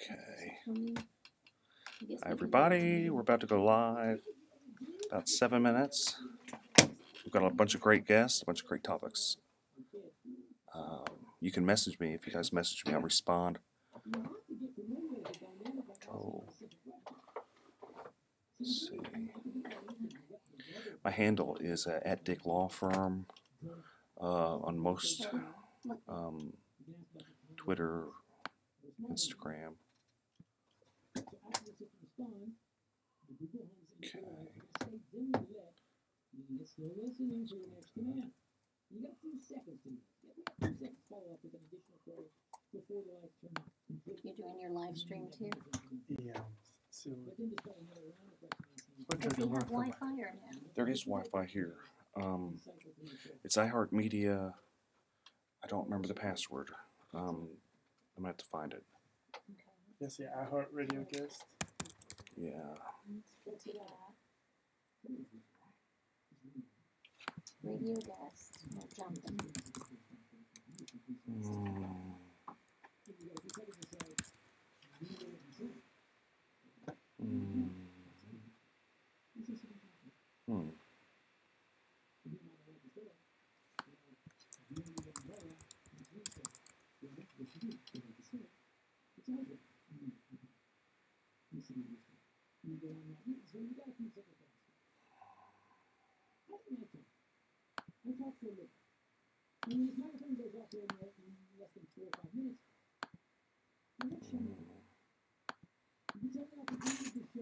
Okay. Hi everybody, we're about to go live. About 7 minutes. We've got a bunch of great guests, a bunch of great topics. You can message me. If you guys message me, I'll respond. Oh. Let's see. My handle is at Dick Law Firm on most Twitter, Instagram. Okay. You're doing your live stream too? Yeah. So, Does he have Wi-Fi or no? There is Wi-Fi here. It's iHeartMedia. I don't remember the password. I'm gonna have to find it. yes, yeah, iHeartRadio guest. Yeah. Let's get to that. Radio guest. No jumping.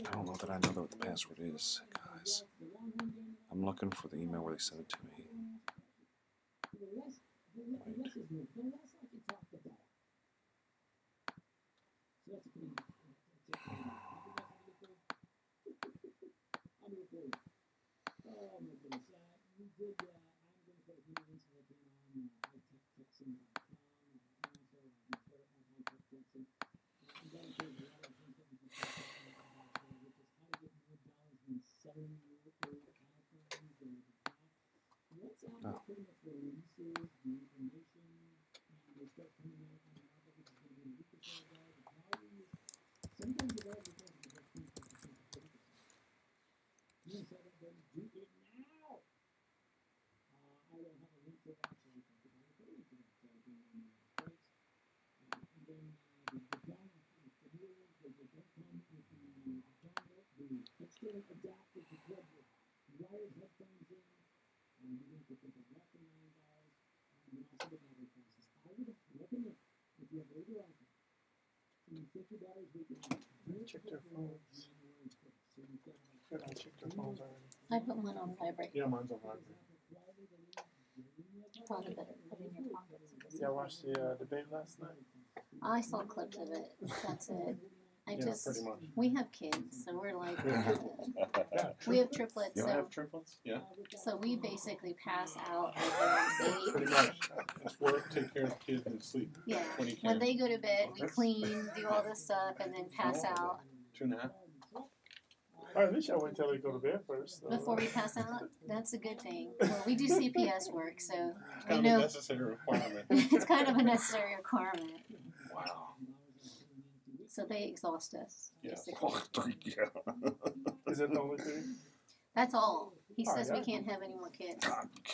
I don't know that I know what the password is, guys. I'm looking for the email where they sent it to me. Oh. Check their phones. Good, I checked their phones already. I put mine on vibrate. Yeah, mine's on vibrate. Probably better put in your pockets. Yeah, I watched the debate last night. I saw clips of it. That's it. Pretty much. We have kids, so we're like, Yeah, we have triplets, You so have triplets? Yeah. we basically pass out like around 8. Pretty much. It's work, take care of the kids, and sleep. Yeah. When you When can. they go to bed, we clean, do all this stuff, and then pass out 2.5. Or at least I wait till they go to bed first. So. before we pass out. That's a good thing. Well, we do CPS work, so It's we kind of a know necessary requirement. it's kind of a necessary requirement. Wow. So they exhaust us. Yeah. Basically. Yeah. Is that the only thing? That's all. He Oh, says yeah. we can't have any more kids.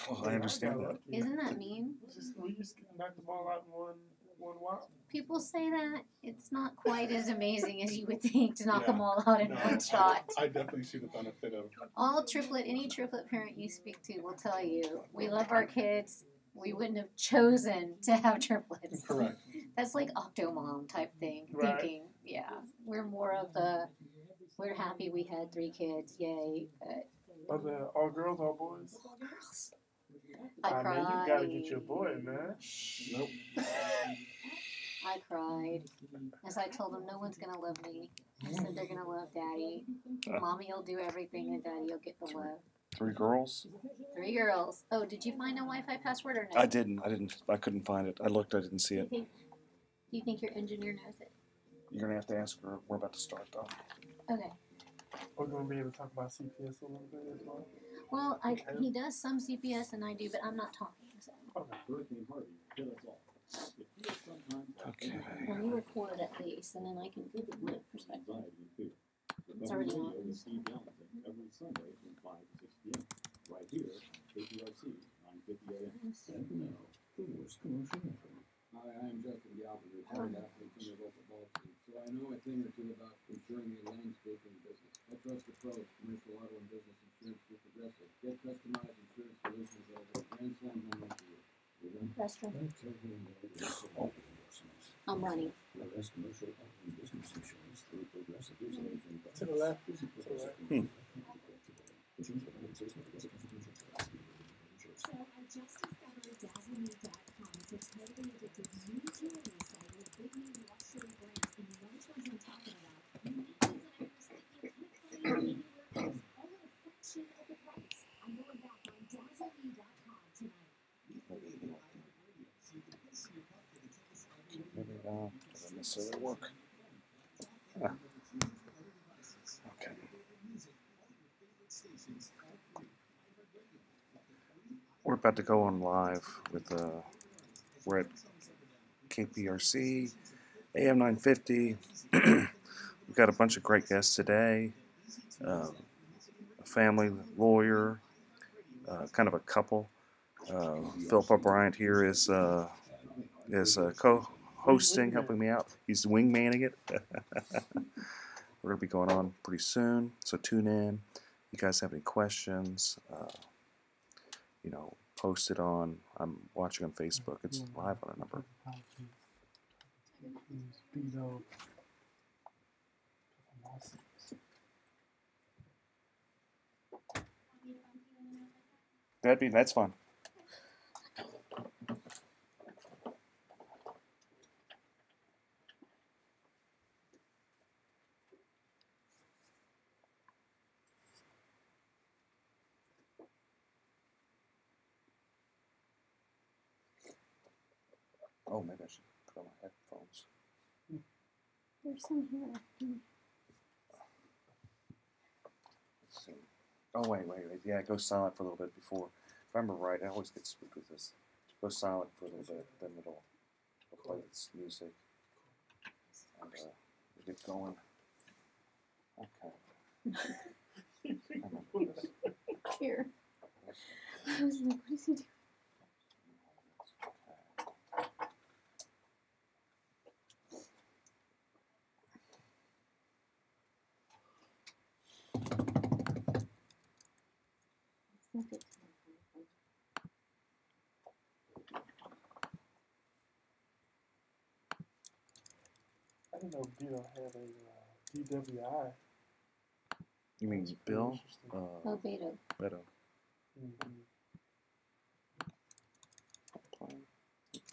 Well, I understand that. Isn't that mean? We just knock them all out in one while. People say that. It's not quite as amazing as you would think to knock Yeah. them all out in No, one shot. I definitely see the benefit of. Any triplet parent you speak to will tell you, we love our kids. We wouldn't have chosen to have triplets. Correct. That's like Octomom type thing, Right. thinking. Yeah, we're more of the, we're happy we had 3 kids, yay. Are they all girls, all boys? I mean, cried. you gotta get your boy, man. Nope. I cried. As I told them, no one's going to love me. I said they're going to love Daddy. Mommy will do everything and Daddy will get the love. 3 girls? 3 girls. Oh, did you find a Wi-Fi password or no? I didn't. I couldn't find it. I looked. I didn't see it. Do you think your engineer knows it? You're gonna have to ask her. We're about to start though. Okay. We're gonna be able to talk about CPS a little bit as well. Well, he does some CPS and I do, but I'm not talking. So. Okay. Okay. Well, you record at least, and then I can give my perspective. It's already on. Hi, I'm Justin Galvin, retired athlete from the local ball team, so I know a thing or two about insuring a landscaping business. I trust the pros, commercial auto and business insurance through Progressive. Get customized insurance solutions that are Grand Slam home run for you. Restroom. I'm running. To the left. To the right. So I just discovered dazzleMe.com. It's a totally addictive new jewelry site with big name luxury brands. And you know which ones I'm talking about. Unique designers that you can't find anywhere else. All at a fraction of the price. I'm going back on dazzleMe.com tonight. Maybe doesn't necessarily work. Ah. Okay. We're about to go on live with we're at KPRC, AM 950. We've got a bunch of great guests today. A family lawyer, kind of a couple. Philip O'Brien here is co-hosting, helping me out. He's wingmanning it. We're going to be going on pretty soon, so tune in. You guys have any questions, post it on. I'm watching on Facebook. It's live on a number. That's fine. Oh, maybe I should put on my headphones. There's some here. Let's see. Oh, wait. Yeah, it goes silent for a little bit before. If I remember right, I always get spooked with this. It goes silent for a little bit, then it'll play its music. And we get going. Okay. Here. I was like, what is he doing? Sent it to me. I didn't know Bill had a DWI. You mean That's pretty Bill? interesting. Oh, Beto. Beto. Mhm.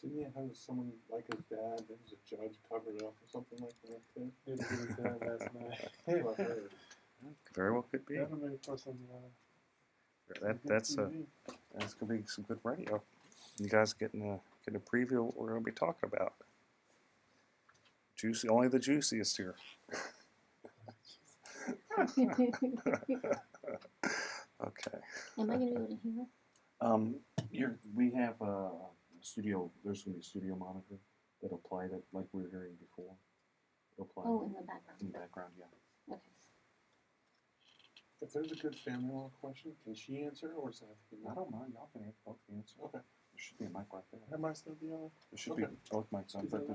Didn't he have someone like his dad that was a judge covered it up or something like that too? Didn't get his dad last night. That's what I heard. Very well could be. That'll make for some That's TV. gonna be some good radio. You guys getting a preview of what we're gonna be talking about. Juicy, only the juiciest here. Okay. Am I gonna be able to hear? We have a studio. There's gonna be a studio monitor that'll play that like we were hearing before. It'll play Oh, in the background. in the background. Yeah. Okay. If there's a good family law question, can she answer or does it have to be me? I don't mind. Y'all can both answer. Okay. There should be a mic right there. That might still be on. There should Okay. be both mics on. But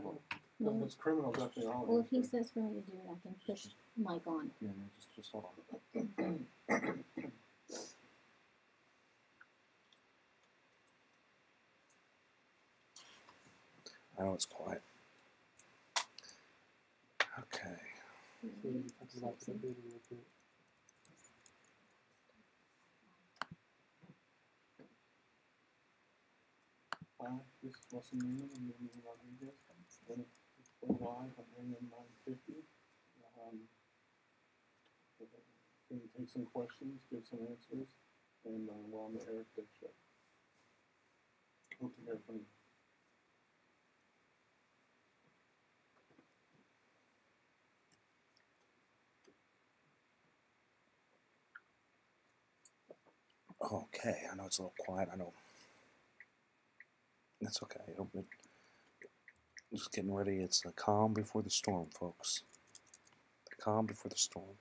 No, Well, it's criminal, definitely on. well, if he says for me to do it, I can push mic on. yeah, just hold on. I know it's quiet. Okay. So you talk about the video a bit. This is Russell Newman and Newman Rodriguez. We're live on AM 950. Going to take some questions, give some answers, and we're on the Eric Dick Show. Hope to hear from you. Okay, I know it's a little quiet. I know. That's okay. Just getting ready. It's the calm before the storm, folks. The calm before the storm.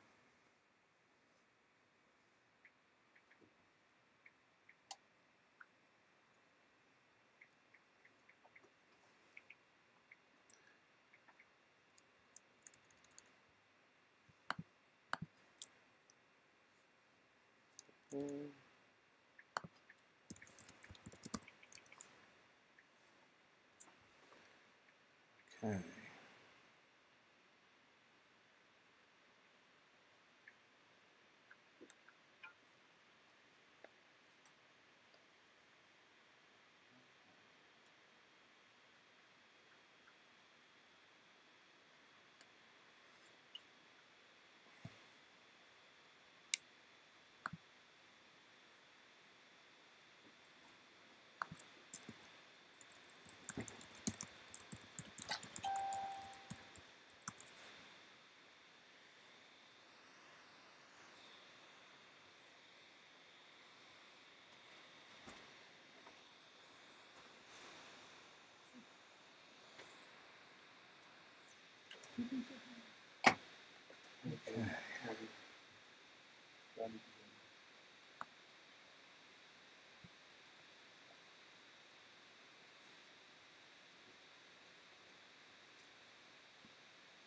Okay.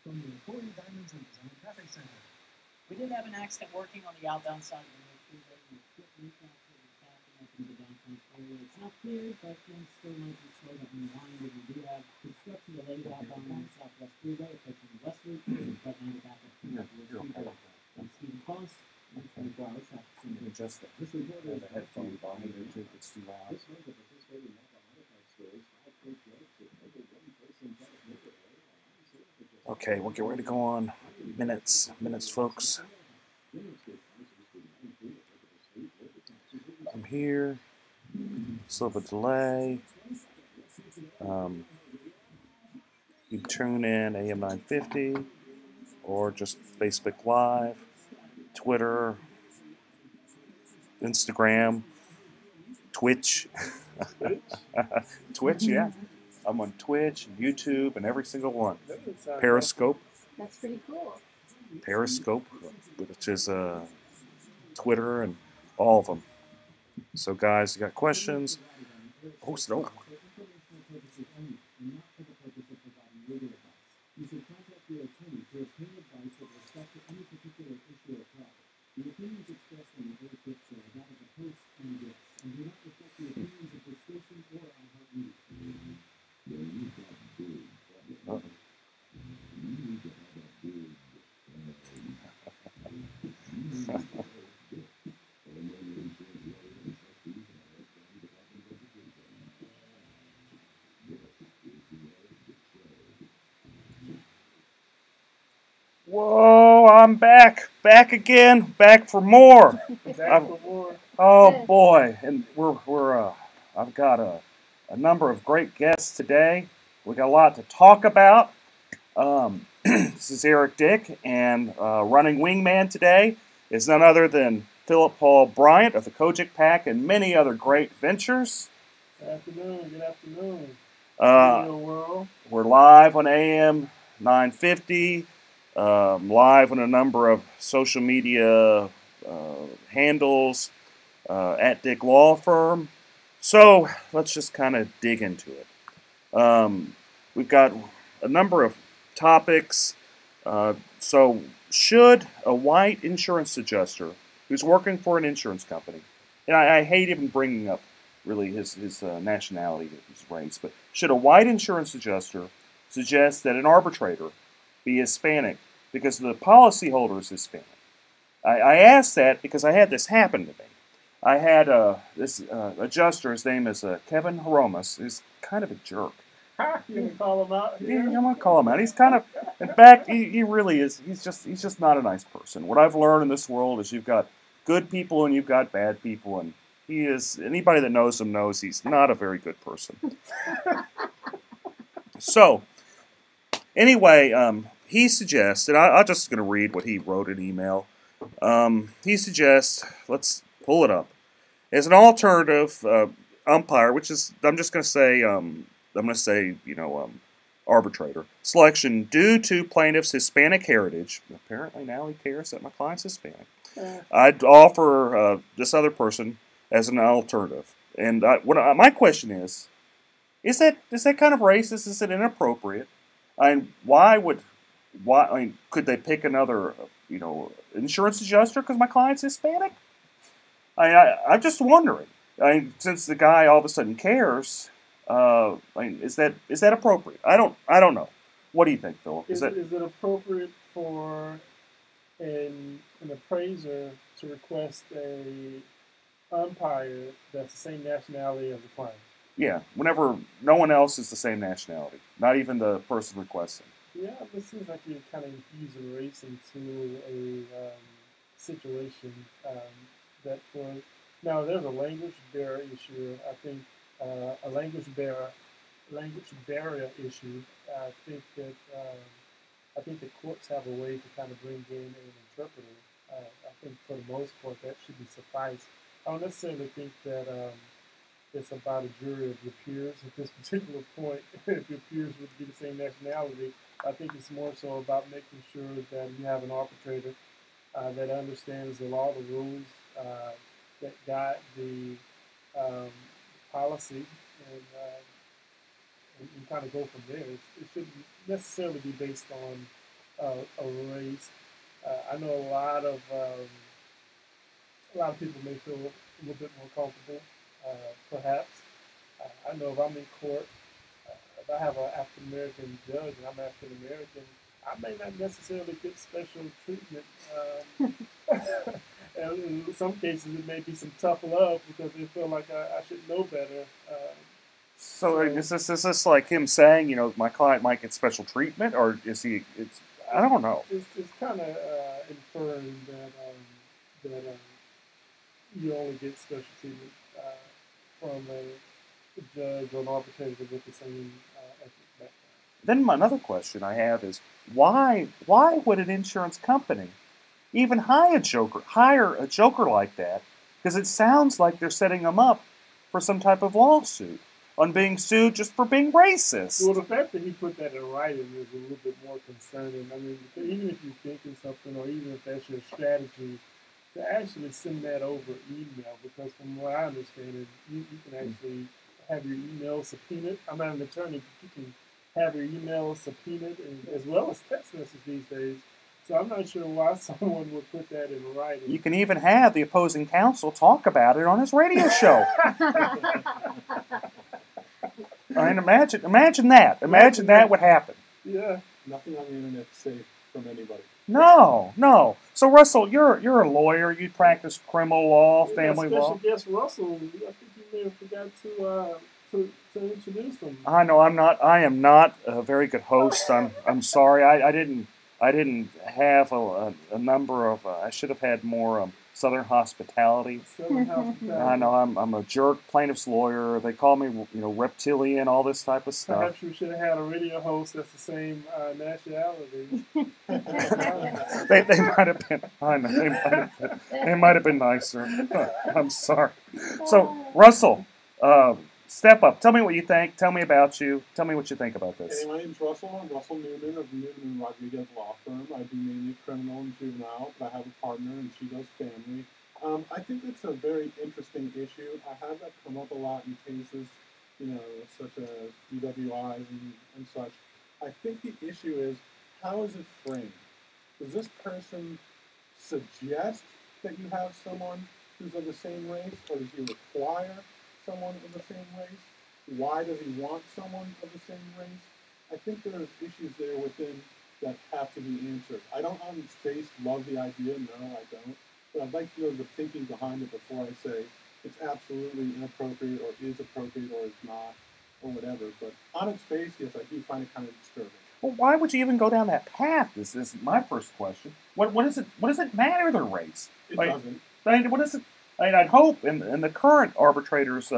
From the Corey Diamonds and Design Traffic Center. We did have an accident working on the outbound side of the road freeway, and the quick recount was backing up into the downtown area. It's not clear, but things still might be slowed up in the line. We do have construction delays outbound on the Southwest Freeway, affecting the West Loop, but now the backup to the Speedway. I'm Stephen Foss, and 24 Hour Traffic Center. Adjust that. This report is The headphone volume there too. It's too loud. This month, the participating mobile modified stores, 5 free credits at local one place in product neighborhood. Okay, we'll get ready to go on. Minutes, folks. I'm here. Still have a delay. You tune in AM 950 or just Facebook Live, Twitter, Instagram, Twitch. Twitch, yeah. I'm on Twitch, YouTube, and every single one. Periscope. That's pretty cool. Periscope, which is Twitter and all of them. So, guys, you got questions? Post it over. You should contact your attorney to obtain advice with respect to any particular issue or problem. The opinions expressed on the whole picture are that of the host and guests, and do not reflect the opinions of the station or iHeartMedia. Whoa, I'm back again, back for more. Oh boy, and I've got a number of great guests today. We got a lot to talk about. This is Eric Dick, and running wingman today is none other than Philip Paul Bryant of the Kojic Pack and many other great ventures. Good afternoon. World. We're live on AM 950. Live on a number of social media handles at Dick Law Firm. So let's just kind of dig into it. We've got a number of topics. So should a white insurance adjuster who's working for an insurance company, and I hate even bringing up really his nationality, his race, but should a white insurance adjuster suggest that an arbitrator be Hispanic because the policyholder is Hispanic? I asked that because I had this happen to me. I had this adjuster, his name is Kevin Horomas. He's kind of a jerk. You can call him out here. I'm gonna call him out. He's kind of, in fact, he really is. He's just not a nice person. What I've learned in this world is you've got good people and you've got bad people, and he is. Anybody that knows him knows he's not a very good person. So, anyway, he suggests, and I'm just going to read what he wrote in email. He suggests, let's pull it up, as an alternative umpire, which is, I'm just going to say, arbitrator selection due to plaintiff's Hispanic heritage. Apparently now he cares that my client's Hispanic. I'd offer this other person as an alternative. And my question is that kind of racist? Is it inappropriate? I mean, could they pick another, insurance adjuster because my client's Hispanic? I'm just wondering. Since the guy all of a sudden cares, is that appropriate? I don't know. What do you think, Philip? Is it appropriate for an appraiser to request a umpire that's the same nationality as the client? Yeah, whenever no one else is the same nationality, not even the person requesting. Yeah, it seems like you're kind of infusing race into a situation that for now there's a language barrier issue. I think a language barrier issue. I think the courts have a way to kind of bring in an interpreter. I think for the most part that should be suffice. I don't necessarily think that it's about a jury of your peers at this particular point. If your peers would be the same nationality, I think it's more so about making sure that you have an arbitrator that understands the law, the rules, that guide the policy, and kind of go from there. It shouldn't necessarily be based on a race. I know a lot of people may feel a little bit more comfortable, perhaps. I know if I'm in court, if I have an African American judge and I'm African American, I may not necessarily get special treatment. And in some cases, it may be some tough love because they feel like I should know better. So is this like him saying, my client might get special treatment, or is he? I don't know. It's kind of inferring that you only get special treatment from a judge or an arbitrator with the same ethnic background. Then another question I have is why would an insurance company even hire a joker like that? Because it sounds like they're setting them up for some type of lawsuit on being sued just for being racist. Well, the fact that he put that in writing is a little bit more concerning. I mean, even if you're thinking something, or even if that's your strategy, to actually send that over email, because from what I understand, you can actually have your email subpoenaed. I'm not an attorney, but you can have your email subpoenaed, as well as text messages these days. So I'm not sure why someone would put that in writing. You can even have the opposing counsel talk about it on his radio show. I mean, imagine that. Imagine that would happen. Yeah. Nothing on the internet is safe from anybody. No. So Russell, you're a lawyer. You practice criminal law, family law. Special guest Russell. I think you may have forgot to introduce him. I know I am not a very good host. I'm sorry. I didn't have a number of. I should have had more Southern hospitality. I know I'm a jerk, plaintiff's lawyer. They call me, reptilian, all this type of stuff. Perhaps you should have had a radio host that's the same nationality. they might have been. I know they might have been nicer. I'm sorry. So Russell, step up. Tell me what you think. Tell me about you. Tell me what you think about this. Hey, my name's Russell. I'm Russell Newman of Newman & Rodriguez Law Firm. I do mainly criminal and juvenile, but I have a partner and she does family. I think it's a very interesting issue. I have that come up a lot in cases, such as DWIs and such. I think the issue is, how is it framed? Does this person suggest that you have someone who's of the same race, or does he require someone of the same race? Why does he want someone of the same race? I think there's issues there within that have to be answered. I don't on its face love the idea, no, I don't. But I'd like to know the thinking behind it before I say it's absolutely inappropriate or is appropriate or is not or whatever. But on its face, yes, I do find it kind of disturbing. Well, why would you even go down that path? This is my first question. What does it matter their race? It doesn't. What is it? I'd hope in the current arbitrator's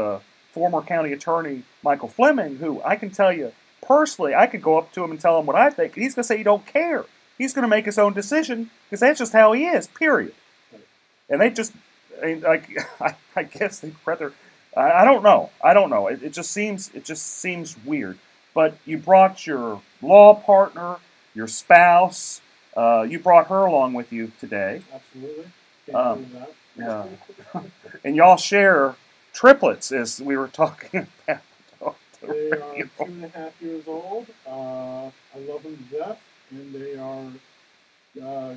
former county attorney, Michael Fleming, who I can tell you personally, I could go up to him and tell him what I think, and he's going to say he don't care. He's going to make his own decision because that's just how he is, period. And they just, I guess they'd rather, I don't know. It just seems weird. but you brought your law partner, your spouse. You brought her along with you today. Absolutely. Um, Can't do that. And y'all share triplets, as we were talking about. They are 2.5 years old. I love them to death, and they are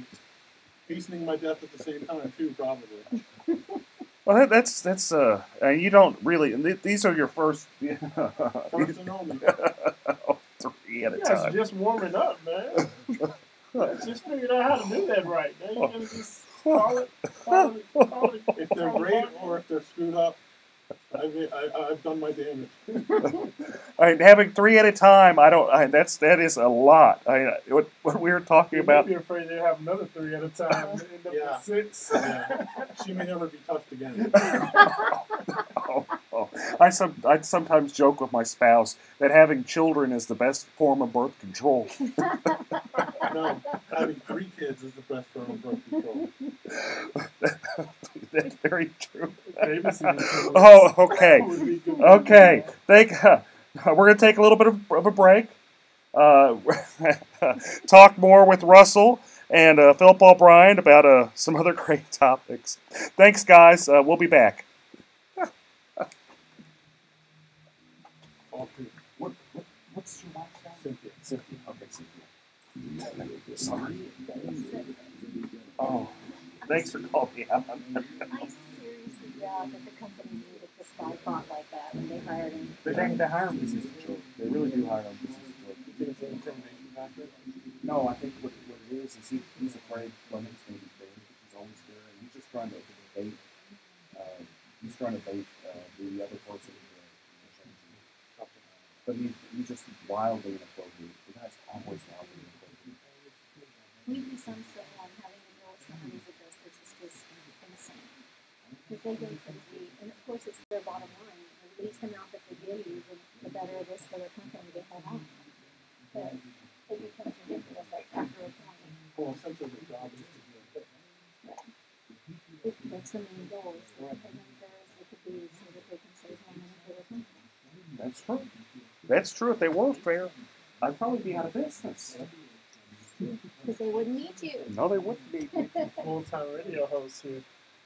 hastening my death at the same time too, probably. Well, that's you don't really. And these are your first. First and only. 3 at a You guys are time. just warming up, man. I just figured out how to do that right. Now you're gonna just call it. If they're great or if they're screwed up, I've done my damage. I mean, having 3 at a time, that is a lot. What we were talking You about. might be afraid they have another 3 at a time and end up Yeah. with 6. Yeah. She may never be touched again. I sometimes joke with my spouse that having children is the best form of birth control. No, having 3 kids is the best form of birth control. That's very true. Babysitting Oh, okay. would be good. Okay. We're going to take a little bit of a break. Talk more with Russell and Philip O'Brien about some other great topics. Thanks, guys. We'll be back. All 2. What's your wife's name? Cynthia. Cynthia. Okay, Cynthia. Sorry. Oh, thanks for calling me out. I seriously doubt that the company knew that this guy fought like that when they hired him. They hire them because he's a joke. They really do hire him because he's a joke. You think it's an intimidation factor? No, I think what it is he's afraid Fleming's going to be big. He's always there, and he's just trying to bait. The other person into changing. But he's just wildly inappropriate. The guy's always wildly inappropriate. We do some stuff on having to deal with somebody's address, which is just insane. Because they go crazy, and of course it's their bottom line. The least amount that they give you, the better it is for their company to hold on. But it becomes ridiculous, like after a point. Well, essentially the job is to do it. That's the main goal, is to make them as fair as they could be so that they can save more money for their company. That's true. That's true. If they were fair, I'd probably be out of business. Because they wouldn't need you. No, they wouldn't be. Full-time radio host here.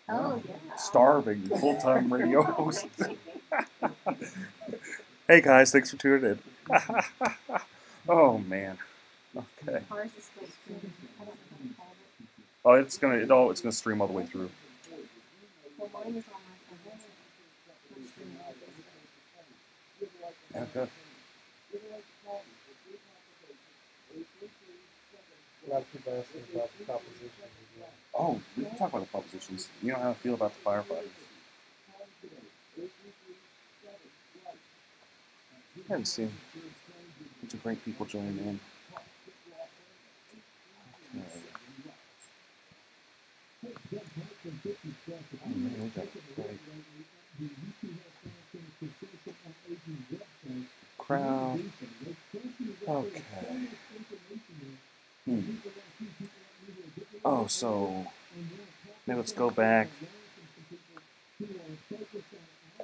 Oh, yeah. Starving full-time radio host. Hey guys, thanks for tuning in. Oh man. Okay. Ours is still streaming. I don't know how to call it. Oh, it's gonna stream all the way through. Well, mine is on my phone. I'm streaming all this. Okay. A lot of people asking about the propositions as well. Oh, we can talk about the propositions. You know how I feel about the firefighters. I haven't seen a bunch of great people joining in. Okay. Oh man, we got a great crowd. Okay. Oh, so now let's go back.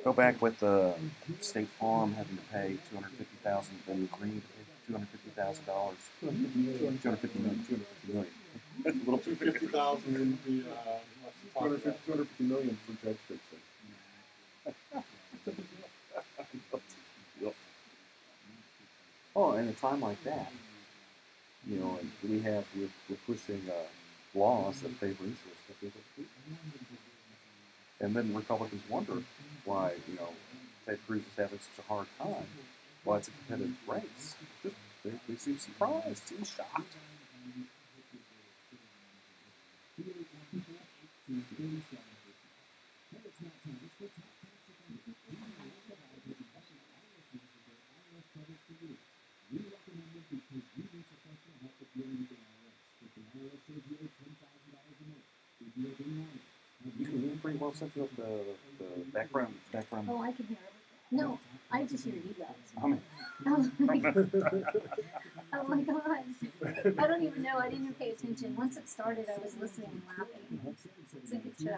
Go back with the State Farm having to pay $250,000 and Green $250,000. $250 million. A little too 250,000 in the $250 million for Judge Fixer. Oh, in a time like that, you know, we're pushing laws that favor interests that favor people. And then Republicans wonder why, you know, Ted Cruz is having such a hard time. Well, it's a competitive race. They seem surprised, seem shocked. You can hear pretty well something of the background. Oh, I can hear everything. No, I just hear you guys. I mean, Oh my gosh. I don't even know. I didn't even pay attention. Once it started, I was listening and laughing. It's a good show.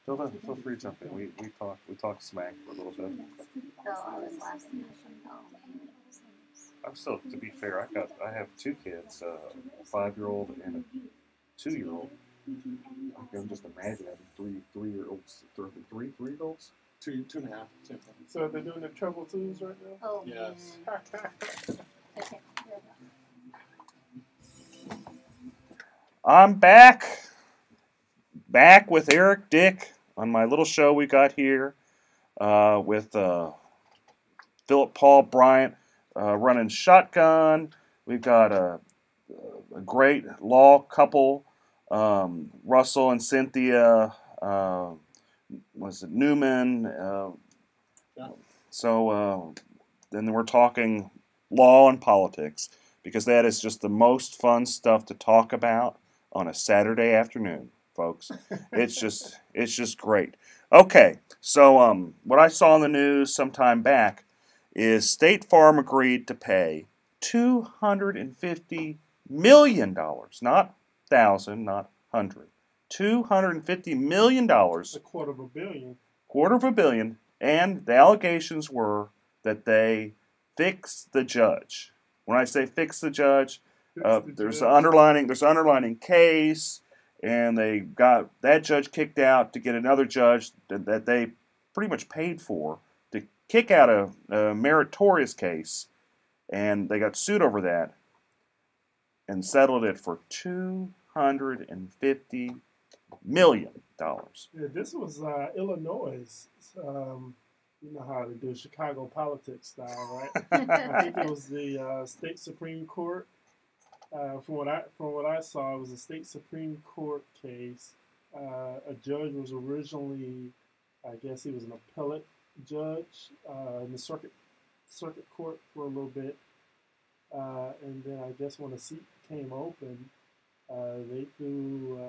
feel free to jump in. We talk smack for a little bit. Oh, I was laughing. Oh, man. I'm still, to be fair, I have two kids, a 5-year-old and a 2-year-old. I can just imagine having three-year-olds, three-year-olds. Two and a half. So they're doing the Trouble Twos right now? Oh, Yes. man. Okay. I'm back with Eric Dick on my little show we got here with Philip Paul Bryant running shotgun. We've got a great law couple, Russell and Cynthia. Was it Newman? Yeah. So then we're talking law and politics because that is just the most fun stuff to talk about on a Saturday afternoon, folks. It's just great. Okay, so what I saw in the news sometime back is State Farm agreed to pay $250 million, not thousand, not hundred. $250 million, A quarter of a billion. $250 million, and the allegations were that they fixed the judge. When I say fix the judge, there's an underlining case, and they got that judge kicked out to get another judge that they pretty much paid for to kick out a meritorious case, and they got sued over that and settled it for $250 million. Yeah, this was Illinois. You know how they do Chicago politics style, right? I think it was the state Supreme Court. From what I saw, it was a state Supreme Court case. A judge was originally, I guess he was an appellate judge in the circuit court for a little bit, and then I guess when the seat came open, they threw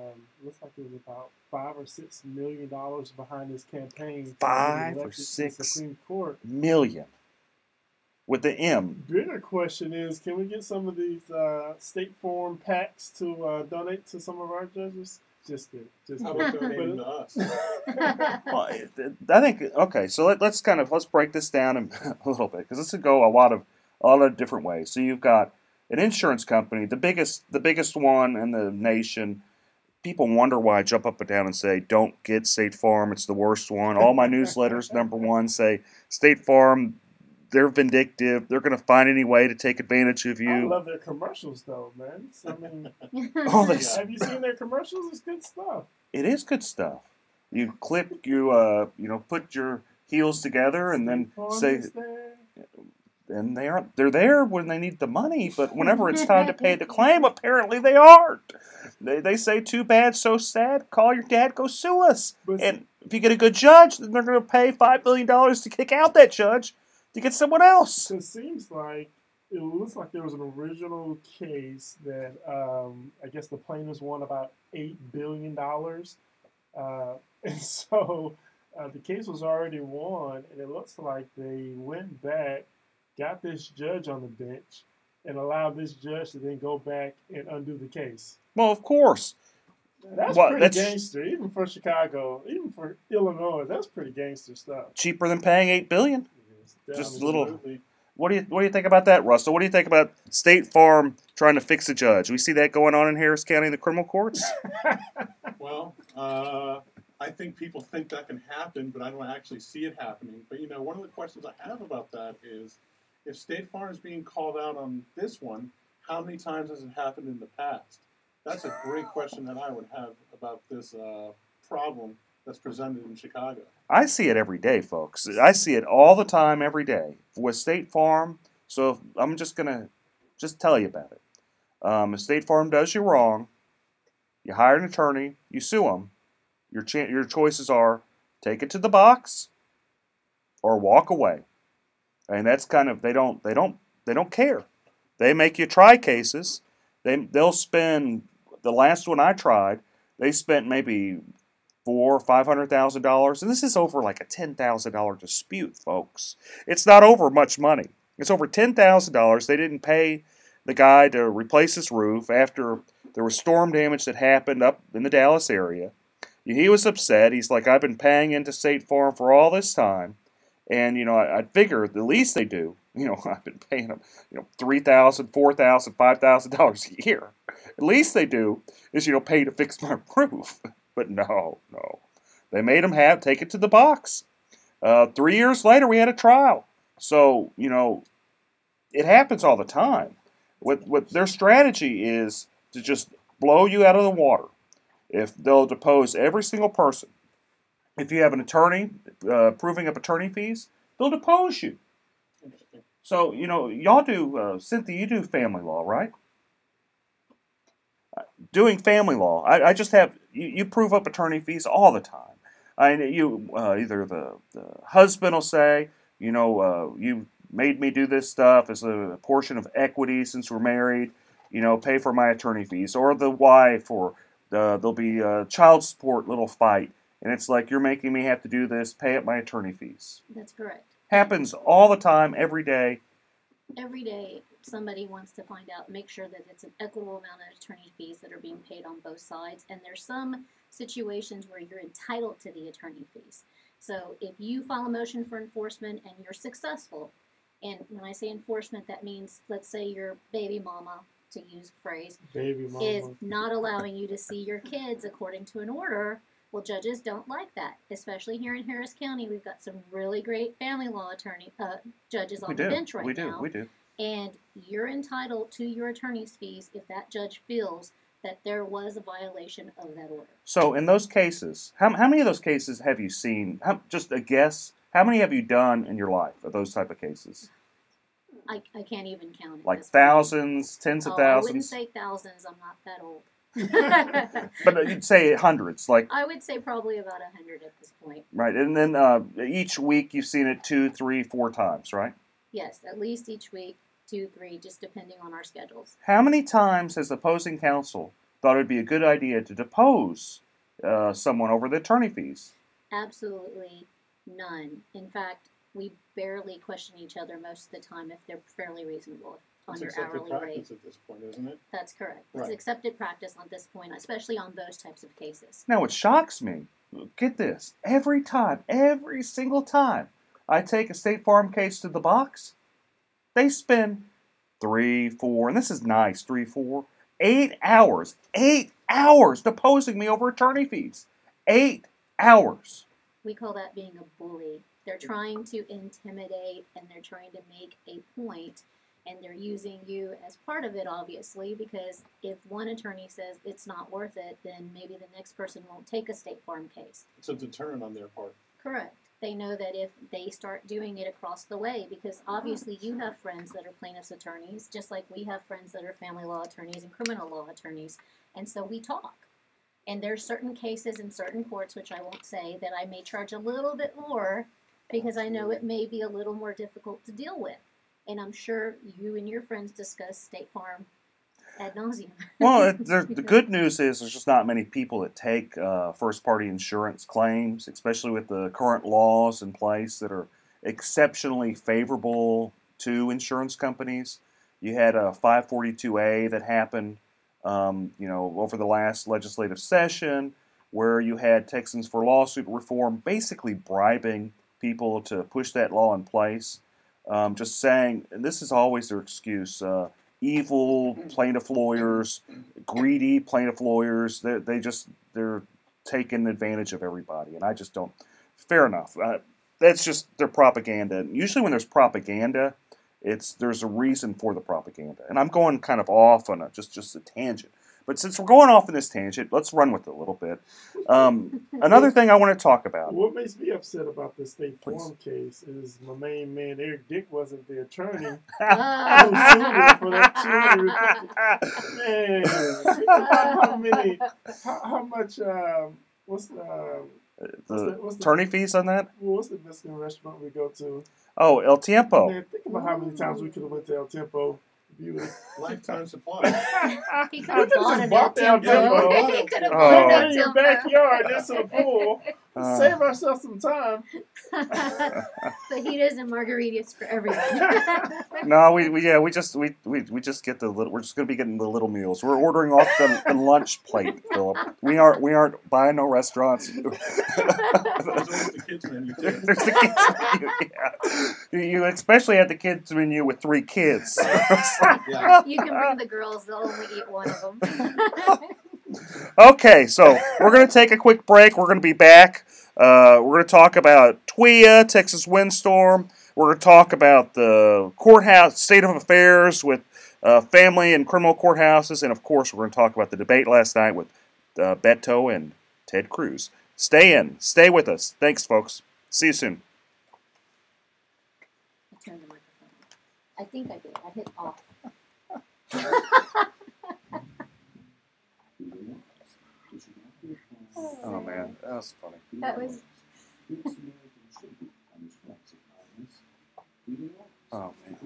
looks like it was about $5 or $6 million behind this campaign. $5 or to the Supreme Court. million with the M. Bigger question is, can we get some of these State Farm PACs to donate to some of our judges? Just kidding. Just How kidding. about donating to us? Well, I think okay. So let's break this down a little bit because this could go a lot of different ways. So you've got an insurance company, the biggest one in the nation. People wonder why I jump up and down and say, "Don't get State Farm; it's the worst one." All my newsletters, number one, say State Farm. They're vindictive. They're going to find any way to take advantage of you. I love their commercials, though, man. I mean, Oh, have you seen their commercials? It's good stuff. It is good stuff. You clip, put your heels together, and then say, and they're there when they need the money, but whenever it's time to pay the claim, apparently they aren't. They say, too bad, so sad, call your dad, go sue us. And if you get a good judge, then they're going to pay $5 million to kick out that judge to get someone else. It seems like, it looks like there was an original case that I guess the plaintiffs won about $8 billion. And so the case was already won, and it looks like they went back, got this judge on the bench, and allowed this judge to then go back and undo the case. Well, of course. That's pretty gangster, even for Chicago, even for Illinois. That's pretty gangster stuff. Cheaper than paying $8 billion. Just a little. Absolutely. What do you think about that, Russell? What do you think about State Farm trying to fix a judge? We see that going on in Harris County in the criminal courts. Well, I think people think that can happen, but I don't actually see it happening. But one of the questions I have about that is, if State Farm is being called out on this one, how many times has it happened in the past? That's a great question that I would have about this problem that's presented in Chicago. I see it every day, folks. I see it all the time, every day with State Farm. So I'm just gonna tell you about it. If State Farm does you wrong, you hire an attorney, you sue them. Your choices are take it to the box or walk away. And that's kind of they don't care. They make you try cases. They'll spend, the last one I tried, they spent maybe $400,000 or $500,000, and this is over like a $10,000 dispute, folks. It's not over much money. It's over $10,000. They didn't pay the guy to replace his roof after there was storm damage that happened up in the Dallas area. He was upset. He's like, I've been paying into State Farm for all this time, and I figure the least they do I've been paying them, $3,000, $4,000, $5,000 a year. At least they do is, pay to fix my roof. But no. They made them take it to the box. 3 years later, we had a trial. So, it happens all the time. What their strategy is to just blow you out of the water. If they'll depose every single person. If you have an attorney proving up attorney fees, they'll depose you. Interesting. So, y'all do, Cynthia, you do family law, right? Doing family law, I just have, you prove up attorney fees all the time. Either the husband will say, you made me do this stuff as a portion of equity since we're married, pay for my attorney fees. Or the wife, or there'll be a child support little fight. And it's like, you're making me have to do this, pay up my attorney fees. That's correct. Happens all the time, every day. Every day, somebody wants to find out, make sure that it's an equitable amount of attorney fees that are being paid on both sides. And there's some situations where you're entitled to the attorney fees. So if you file a motion for enforcement and you're successful, and when I say enforcement, that means, let's say your baby mama, to use a phrase, is not allowing you to see your kids according to an order. Well, judges don't like that, especially here in Harris County. We've got some really great family law judges on the bench right now. We do. And you're entitled to your attorney's fees if that judge feels that there was a violation of that order. So in those cases, how many of those cases have you seen? Just a guess. How many have you done in your life of those type of cases? I can't even count it. Like thousands, tens of thousands? I wouldn't say thousands. I'm not that old. But you'd say hundreds. I would say probably about 100 at this point. Right. And then each week you've seen it 2, 3, 4 times, right? Yes, at least each week, 2, 3, just depending on our schedules. How many times has the opposing counsel thought it would be a good idea to depose someone over the attorney fees? Absolutely none. In fact, we barely question each other most of the time if they're fairly reasonable on your hourly rate. It's accepted practice at this point, isn't it? That's correct. Right. It's accepted practice on this point, especially on those types of cases. Now, what shocks me, get this, every single time I take a State Farm case to the box, they spend 3, 4, and this is nice, 3, 4, 8 hours deposing me over attorney fees. 8 hours. We call that being a bully. They're trying to intimidate and they're trying to make a point, and they're using you as part of it, obviously, because if one attorney says it's not worth it, then maybe the next person won't take a State Farm case. It's a deterrent on their part. Correct. They know that if they start doing it across the way, because obviously you have friends that are plaintiffs' attorneys, just like we have friends that are family law attorneys and criminal law attorneys, and so we talk. And there's certain cases in certain courts, which I won't say, that I may charge a little bit more because I know it may be a little more difficult to deal with. And I'm sure you and your friends discuss State Farm ad nauseum. Well, the good news is there's just not many people that take first-party insurance claims, especially with the current laws in place that are exceptionally favorable to insurance companies. You had a 542A that happened, over the last legislative session, where you had Texans for Lawsuit Reform basically bribing people to push that law in place. Just saying, and this is always their excuse, evil plaintiff lawyers, greedy plaintiff lawyers, they're taking advantage of everybody, and I just don't. Fair enough. That's just their propaganda. Usually when there's propaganda, there's a reason for the propaganda. And I'm going kind of off on just a tangent. But since we're going off on this tangent, let's run with it a little bit. Another thing I want to talk about. What makes me upset about the State Farm case is my main man, Eric Dick, wasn't the attorney. I was sued for that $250. Man, how much, what's the attorney fees on that? What's the Mexican restaurant we go to? Oh, El Tiempo. Man, think about how many times we could have went to El Tiempo. Lifetime supply. He could have bought an El Tiempo. He could have bought Oh, an El in your Tiempo. backyard, there's a pool. Save ourselves some time. Fajitas and margaritas for everyone. No, we just get the little. We're just gonna be getting the little meals. We're ordering off the lunch plate, Philip. We aren't buying no restaurants. There's always the kids menu too. There's the kids menu. Yeah, you especially at the kids menu with 3 kids. Yeah. You can bring the girls; they'll only eat one of them. Okay, so we're going to take a quick break. We're going to be back. We're going to talk about TWIA, Texas Windstorm. We're going to talk about the courthouse, state of affairs with family and criminal courthouses. And, of course, we're going to talk about the debate last night with Beto and Ted Cruz. Stay with us. Thanks, folks. See you soon. I turned the microphone off. I think I did. I hit off. Oh, man. That was funny. That was. Oh, man.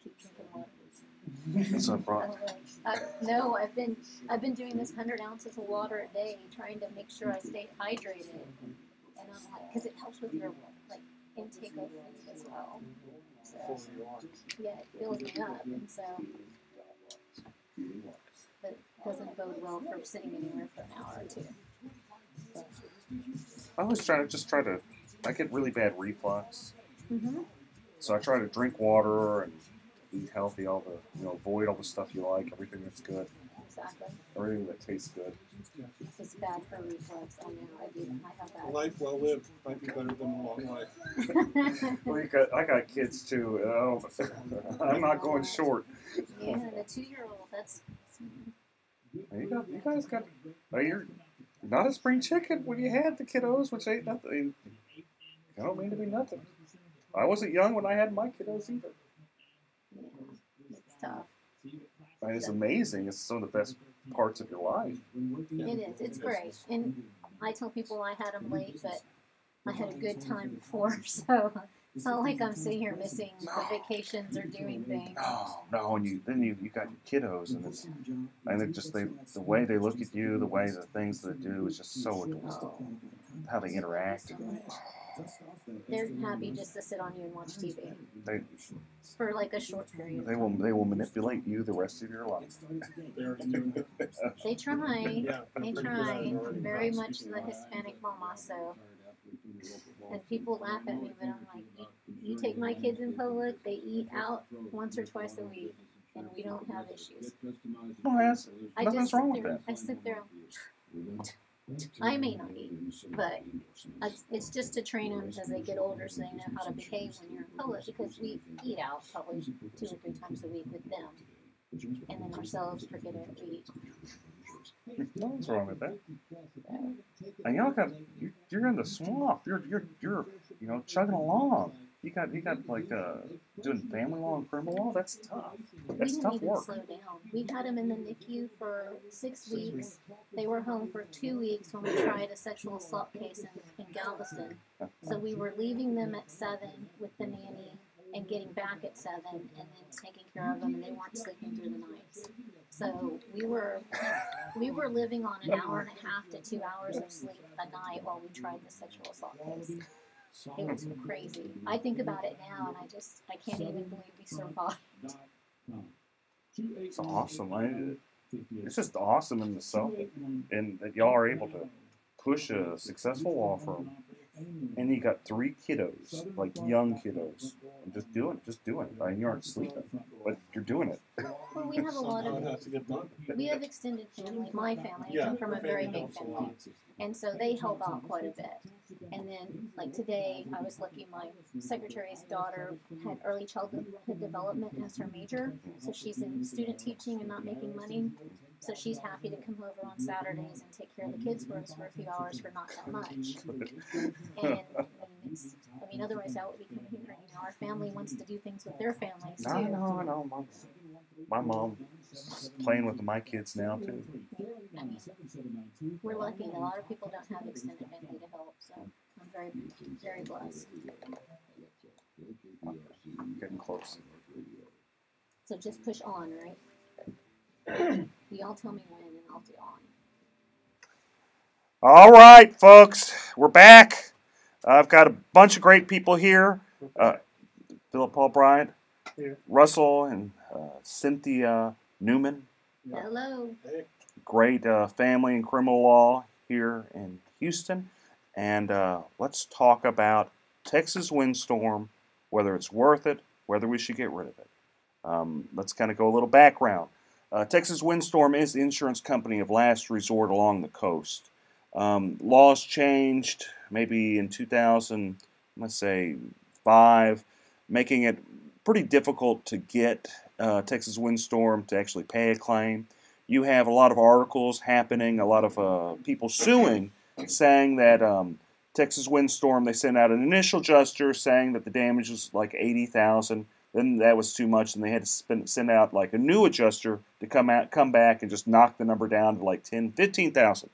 Keep drinking water. So I brought... No, I've been doing this 100 ounces of water a day, trying to make sure I stay hydrated, and I'm like, because it helps with your like intake of food as well. So yeah, it fills me up, and so that doesn't bode well for sitting anywhere for an hour or two. But, I was try to... I get really bad reflux. mm-hmm. So I try to drink water and eat healthy, avoid all the stuff you like, everything that's good, Exactly. everything that tastes good. This is bad for reflux. I know. I have that. Life well lived might be better than a long life. Well, I got kids too. I'm not going short. Yeah, the 2-year-old. That's. You guys got. You're not a spring chicken when you had the kiddos, which ain't nothing. I don't mean to be nothing. I wasn't young when I had my kiddos either. Yeah, it's tough. And it's amazing. It's some of the best parts of your life. It is. It's great. And I tell people I had them late, but I had a good time before, so it's not like I'm sitting here missing the vacations or doing things. No, and you got your kiddos, and it just the way they look at you, the way the things they do is just so adorable. How they interact. They're happy just to sit on you and watch TV They for like a short period. they will manipulate you the rest of your life. They're doing it. They try. Yeah, They pretty try. good. I'm very much the Hispanic mama, so. And people laugh at me, but I'm like, you take my kids in public, they eat out once or twice a week, and we don't have issues. Oh, yes. I Nothing's just wrong sit with there. that. I sit there. I may not eat, but it's just to train them as they get older, so they know how to behave when you're in public. Because we eat out probably 2 or 3 times a week with them, and then ourselves forget to eat. Nothing's wrong with that. And you're in the swamp. You're chugging along. You got like doing family law and criminal law. That's tough. That's We didn't tough even work. slow down. We had them in the NICU for 6 weeks. They were home for 2 weeks when we tried a sexual assault case in Galveston. So we were leaving them at 7 with the nanny and getting back at 7 and then taking care of them, and they weren't sleeping through the nights. So we were living on an hour and a half to 2 hours of sleep a night while we tried the sexual assault case. It was crazy. I think about it now, and I can't even believe we survived. It's awesome. It's just awesome in itself, and that y'all are able to push a successful law firm. And you got 3 kiddos, like young kiddos, and just doing it. I mean, you aren't sleeping, but you're doing it. Well, we have a lot Somehow it of. has to get done. We have extended family. My family, I Yeah, come from a very big family family, and so they help out quite a bit. And then, like today, I was lucky. My secretary's daughter had early childhood development as her major, so she's in student teaching and not making money. So she's happy to come over on Saturdays and take care of the kids for us for a few hours for not that much. And I mean, otherwise I would be coming here. You know, our family wants to do things with their families too. No. My mom's playing with my kids now too. I mean, we're lucky. A lot of people don't have extended family to help, so I'm very, very blessed. Getting close. So just push on, right? You all tell me when, and I'll do on. All right, folks, we're back. I've got a bunch of great people here. Philip Paul Bryant, Here. Russell, and Cynthia Newman. Yeah. Hello. Hey, Great family and criminal law here in Houston. And let's talk about Texas windstorm, whether it's worth it, whether we should get rid of it. Let's kind of go a little background. Texas Windstorm is the insurance company of last resort along the coast. Laws changed maybe in 2000, let's say 5, making it pretty difficult to get Texas Windstorm to actually pay a claim. You have a lot of articles happening, a lot of people suing, saying that Texas Windstorm, they sent out an initial adjuster saying that the damage was like 80,000. Then that was too much, and they had to send out like a new adjuster to come back and just knock the number down to like 10, 15,000.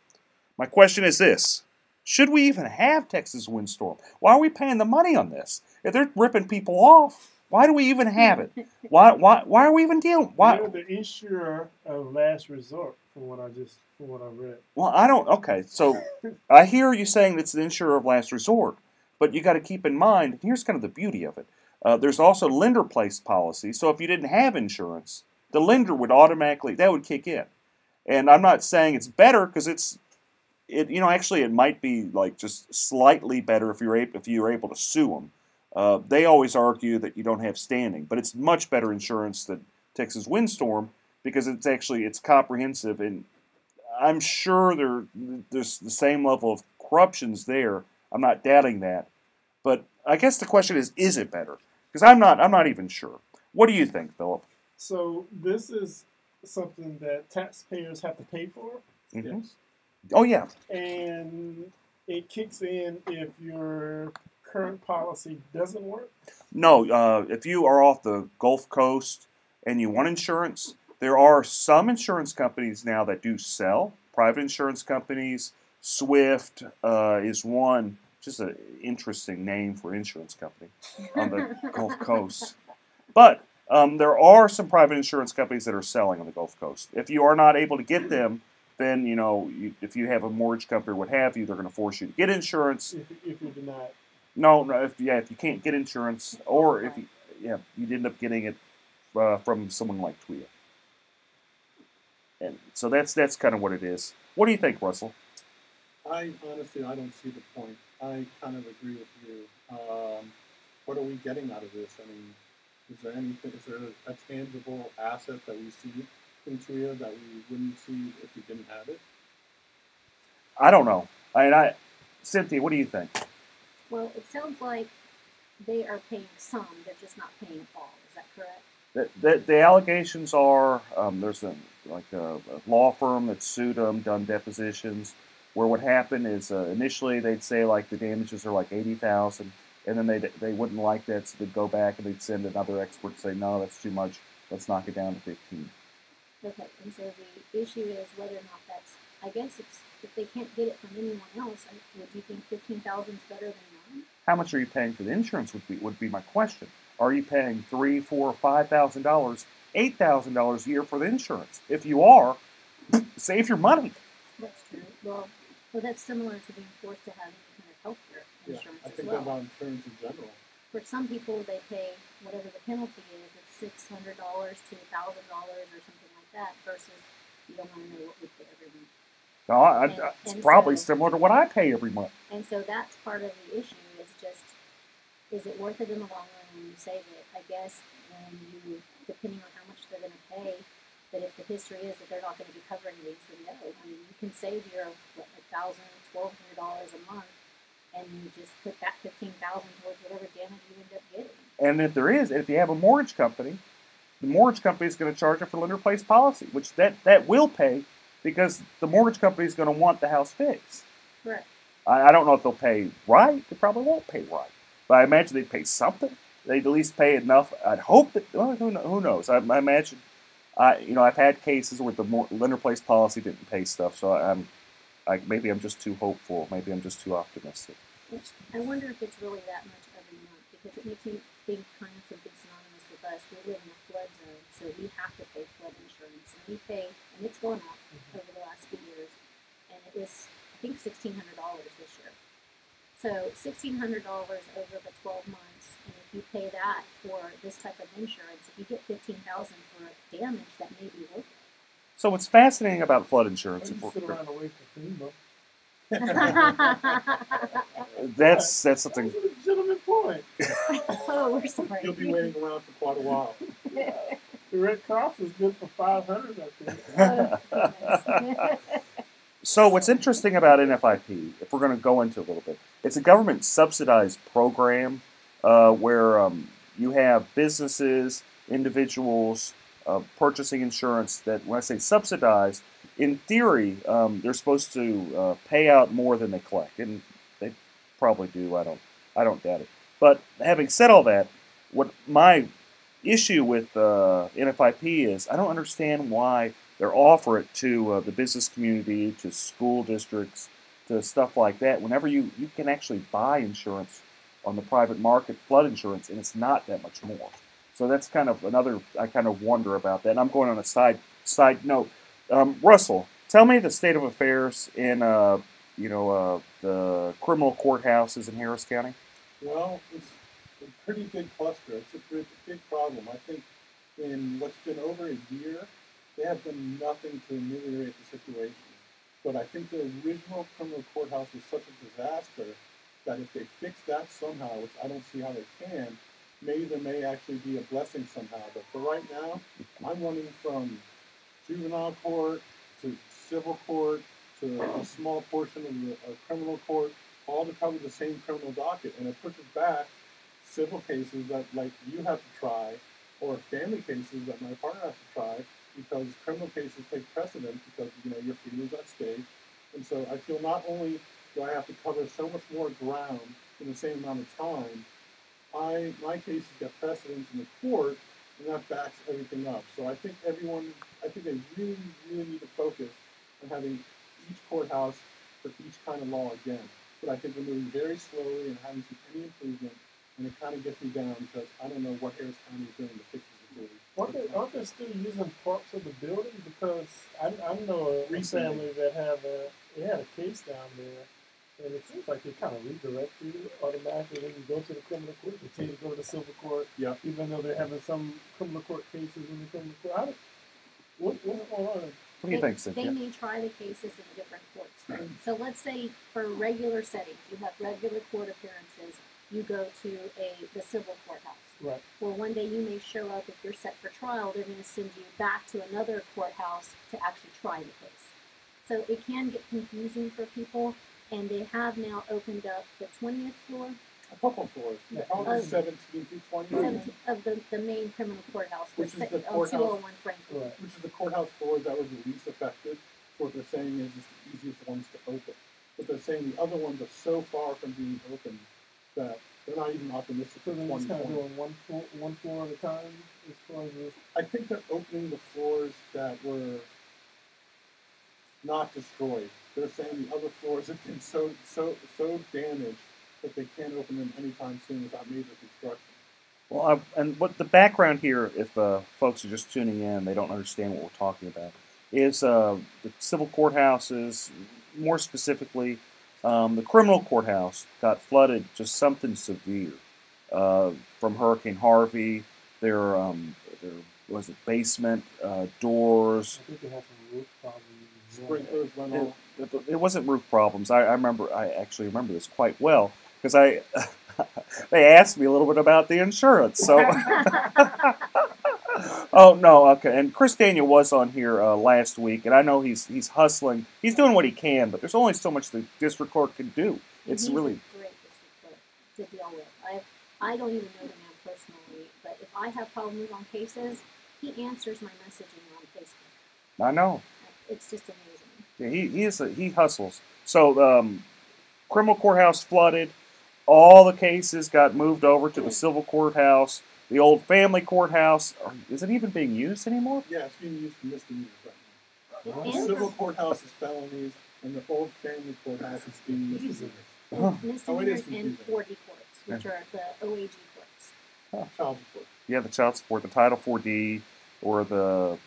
My question is this: should we even have Texas Windstorm? Why are we paying the money on this? If they're ripping people off, why do we even have it? Why are we even dealing? Why? They're the insurer of last resort, from what I read. Well, I don't. Okay, so I hear you saying it's the insurer of last resort, but you got to keep in mind. Here's kind of the beauty of it. There's also lender-placed policy. So if you didn't have insurance, the lender would automatically kick in. And I'm not saying it's better because actually it might be like just slightly better if you're able to sue them. They always argue that you don't have standing, but it's much better insurance than Texas Windstorm because it's comprehensive, and I'm sure there's the same level of corruptions there. I'm not doubting that, but I guess the question is it better? Because I'm not even sure. What do you think, Philip? So this is something that taxpayers have to pay for, Mm-hmm. Oh yeah. and it kicks in if your current policy doesn't work. No, if you are off the Gulf Coast and you want insurance, there are some insurance companies now that do sell. Private insurance companies. Swift is one. Just an interesting name for insurance company on the Gulf Coast. But there are some private insurance companies that are selling on the Gulf Coast. If you are not able to get them, then if you have a mortgage company or what have you, they're going to force you to get insurance. If you're denied. No, if you can't get insurance, or if you'd end up getting it from someone like TWIA. And so that's kind of what it is. What do you think, Russell? I honestly don't see the point. I kind of agree with you. What are we getting out of this? I mean, is there a tangible asset that we see from TWIA that we wouldn't see if we didn't have it? I don't know. Cynthia, what do you think? Well, it sounds like they are paying some, they're just not paying all. Is that correct? The allegations are there's a law firm that sued them, done depositions, where what happened is initially they'd say like the damages are like 80,000, and then they wouldn't like that, so they'd go back and they'd send another expert and say no, that's too much, let's knock it down to 15. Okay, and so the issue is whether or not that's, I guess it's, if they can't get it from anyone else, would you think 15,000 is better than none? How much are you paying for the insurance would be my question. Are you paying $3,000, $4,000, $5,000, $8,000 a year for the insurance? If you are, save your money. That's true. Well, that's similar to being forced to have any kind of health care insurance I as think well. about insurance in general. For some people, they pay whatever the penalty is. It's $600 to $1,000 or something like that. Versus you don't want to know what we pay every month. No, it's probably similar to what I pay every month. And so that's part of the issue. Is it worth it in the long run when you save it? I guess when you, depending on how much they're going to pay, but if the history is that they're not going to be covering these, then no. I mean, you can save your $1,000, $1,200 a month, and you just put that $15,000 towards whatever damage you end up getting. And if you have a mortgage company, the mortgage company is going to charge it for lender-placed policy, which that will pay because the mortgage company is going to want the house fixed. Correct. I don't know if they'll pay right. They probably won't pay right. But I imagine they'd pay something. They'd at least pay enough. I'd hope that. Well, who knows? I imagine. I've had cases where the lender-placed policy didn't pay stuff. So maybe I'm just too hopeful. Maybe I'm just too optimistic. I wonder if it's really that much every month because it makes me think kind of something synonymous with us. We live in a flood zone, so we have to pay flood insurance, and we pay, and it's going up over the last few years. And I think $1,600 this year. So $1,600 over the 12 months, and if you pay that for this type of insurance, if you get $15,000 for damage, that may be worth So what's fascinating about flood Or insurance, you if we're- sit around and wait for FEMA. it. that's something. That's a legitimate point. Oh, we're sorry. You'll be waiting around for quite a while. The Red Cross is good for 500, I think. Oh, goodness. So what's interesting about NFIP, if we're going to go into a little bit, it's a government subsidized program where you have businesses, individuals purchasing insurance that, when I say subsidized, in theory, they're supposed to pay out more than they collect, and they probably do. I don't doubt it. But having said all that, what my issue with NFIP is, I don't understand why they offer it to the business community, to school districts, to stuff like that. Whenever you can actually buy insurance on the private market, flood insurance, and it's not that much more. So that's kind of another. I kind of wonder about that. And I'm going on a side note. Russell, tell me the state of affairs in the criminal courthouses in Harris County. Well, it's a pretty big cluster. It's a big problem. I think in what's been over a year, they have done nothing to ameliorate the situation. But I think the original criminal courthouse was such a disaster that if they fix that somehow, which I don't see how they can, maybe there may actually be a blessing somehow. But for right now, I'm running from juvenile court to civil court to a small portion of the criminal court, all to cover the same criminal docket. And it pushes back civil cases that like you have to try, or family cases that my partner has to try, because criminal cases take precedence because your freedom is at stake. And so I feel not only do I have to cover so much more ground in the same amount of time, my cases get precedence in the court, and that backs everything up. So I think they really, really need to focus on having each courthouse for each kind of law again. But I think we're moving very slowly and haven't seen any improvement, and it kind of gets me down because I don't know what Harris County is doing to fix this ability. Aren't they still using parts of the building? Because I know a family that they had a case down there, and it seems like they kind of redirect you automatically when you go to the criminal court. They tell you to go to the civil court, Yeah. even though they're having some criminal court cases in the criminal court. What's going on? What do you think, They Cynthia? may try the cases in different courts. So let's say for regular settings, you have regular court appearances, you go to the civil courthouse. Right. Well, one day you may show up, if you're set for trial, they're going to send you back to another courthouse to actually try the case. So it can get confusing for people, and they have now opened up the 20th floor A couple floors, probably 17 through 20, of the main criminal courthouse, Which is the on courthouse. 201 Franklin. Right. which is the courthouse floors that were the least affected. So what they're saying is it's the easiest ones to open. But they're saying the other ones are so far from being open that they're not even optimistic So for they're just kind of 2020. doing one floor at a time as far as this. I think they're opening the floors that were not destroyed. They're saying the other floors have been so damaged that they can't open them anytime soon without major construction. Well, and what the background here, if folks are just tuning in, they don't understand what we're talking about, is the civil courthouses, more specifically, the criminal courthouse got flooded, just something severe from Hurricane Harvey. There was a basement, doors. I think they have some roof problems. Sprinklers went off. It wasn't roof problems. I actually remember this quite well because they asked me a little bit about the insurance. So, oh no, okay. And Chris Daniel was on here last week, and I know he's hustling. He's doing what he can, but there's only so much the district court can do. It's He's really a great district clerk to deal with. I don't even know the man personally, but if I have problems on cases, he answers my messaging on Facebook. I know. It's just amazing. Yeah, he hustles. So criminal courthouse flooded. All the cases got moved over to the civil courthouse. The old family courthouse, is it even being used anymore? Yeah, it's being used for misdemeanors right now. And The civil courthouse is felonies, and the old family courthouse is being misdemeanors. misdemeanors and confusing. 4D courts, which are the OAG courts. Child support. Yeah, the child support, the Title 4D, or the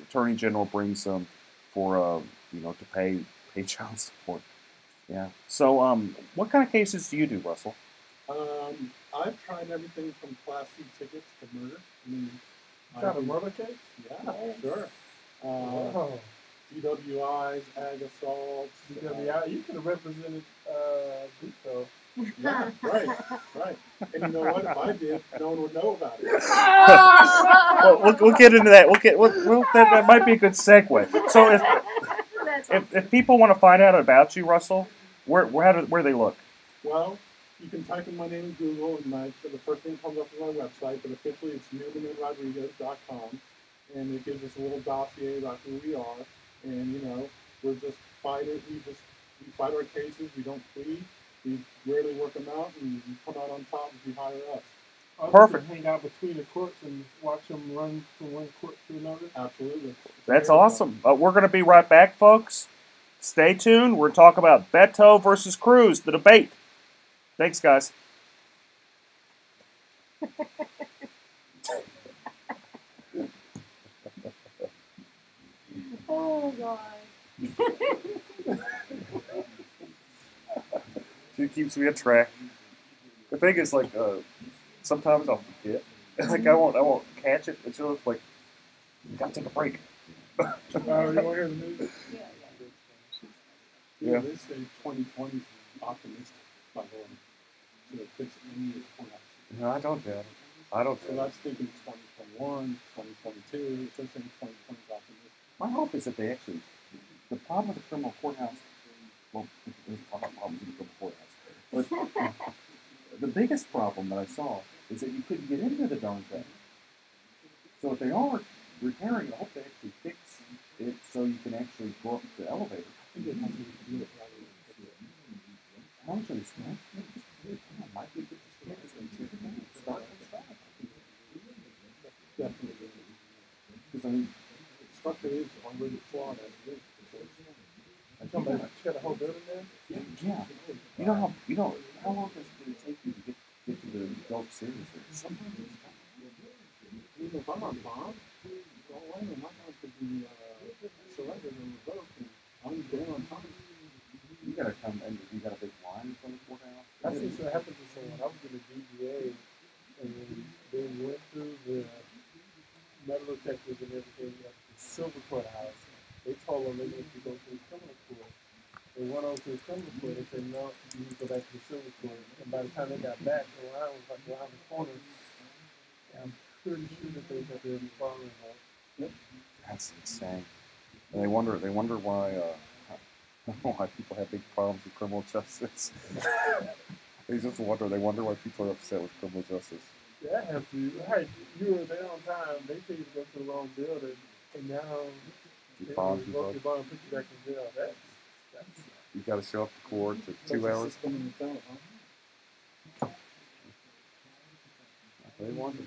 attorney general brings them for to pay Pay child support. Yeah. So, what kind of cases do you do, Russell? I've tried everything from Class C tickets to murder. I mean, Got a murder case? Yeah, Yes. sure. Oh, DWIs, ag assaults. you could have represented Duco. Yeah, right. And you know what? If I did, no one would know about it. We'll get into that. That might be a good segue. So, That's if people want to find out about you, Russell, where do they look? Well, you can type in my name in Google, and the first thing that comes up is my website, but officially it's newmanandrodriguez.com, and it gives us a little dossier about who we are, and, you know, we're just fighters. We fight our cases. We don't plead. We rarely work them out, and we come out on top if you hire us. Perfect. Hang out between the courts and watch them run from one court to another. Absolutely. That's awesome. We're going to be right back, folks. Stay tuned. We're talking about Beto versus Cruz, the debate. Thanks, guys. Oh God. She keeps me on track. The thing is, like, sometimes I'll forget. Like, I won't catch it until it's like, you gotta take a break. You want to hear the news? Yeah. They say 2020 is optimistic, by the way, to fix any of the collapse. No, I don't doubt it. I don't So doubt it. that's thinking 2021, 2022. They're saying 2020 is optimistic. My hope is that they actually, the problem with the criminal courthouse, well, there's a lot of problems with the criminal courthouse, but the biggest problem that I saw is that you couldn't get into the darn thing. So if they are repairing it, I hope they actually fix it so you can actually go up the elevator. I think it has to do it rather than How much are they spent? Might be good to start from scratch. definitely. Because I mean, Structure is already flawed as it is. You got a whole building there? yeah. You know how long does it take you to get to the adult series? Sometimes it's Even if I'm on bond, well, why am I not going to be surrendered and revoked? And I'm there on time. you gotta come and you got a big line from the courthouse. That's just what happened to someone. I was in the DGA, and they went through the metal detectors and everything at the Silver Courthouse. They told them they needed to go to the criminal court. They went over to the criminal court. They said, no, you need to go back to the Silver Court. And by the time they got back, the line was like around the corner. And I'm pretty sure that they got their following up. Yep. That's insane. And they wonder why why people have big problems with criminal justice. They wonder why people are upset with criminal justice. Yeah, I have to. Hey, you were there on time. They tell you to go to the wrong building, and now Your they bonds revoke revoked. your bond and put you back in jail. That's You gotta show up to court to That's 2 the hours. system in the town, huh? They wonder.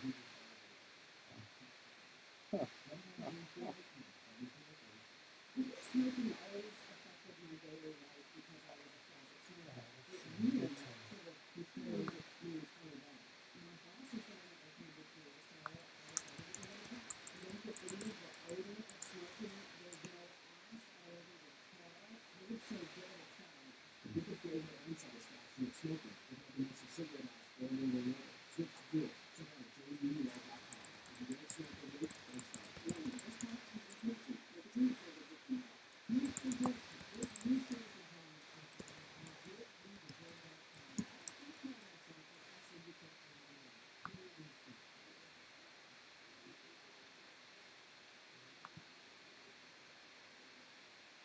Smoking always affected my daily life because I was a closet smoker. It really sort of controlled me through that. And my boss is the one that recommended me to sell it. I was like, you don't believe the odor of smoking. There's no ash all over the car. I would say give it a try. You can feel your own satisfaction of smoking. If you have a massive cigarette ash going in your nose, switch to do it. Check out JUL.com. If you don't smoke a vape, don't stop.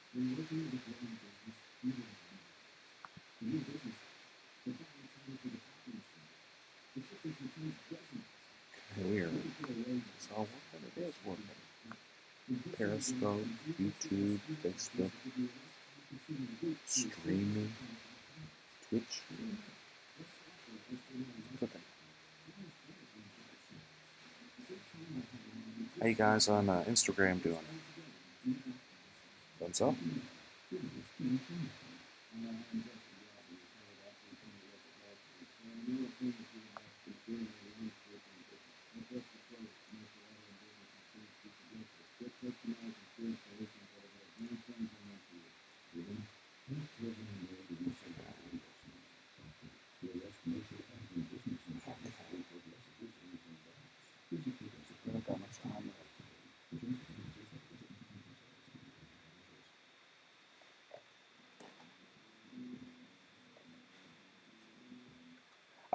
Warning, this product contains nicotine. Nicotine is addictive. Weird. So what it is working. Periscope, YouTube, Facebook, streaming, Twitch. Okay. How you guys on Instagram doing? Thumbs up?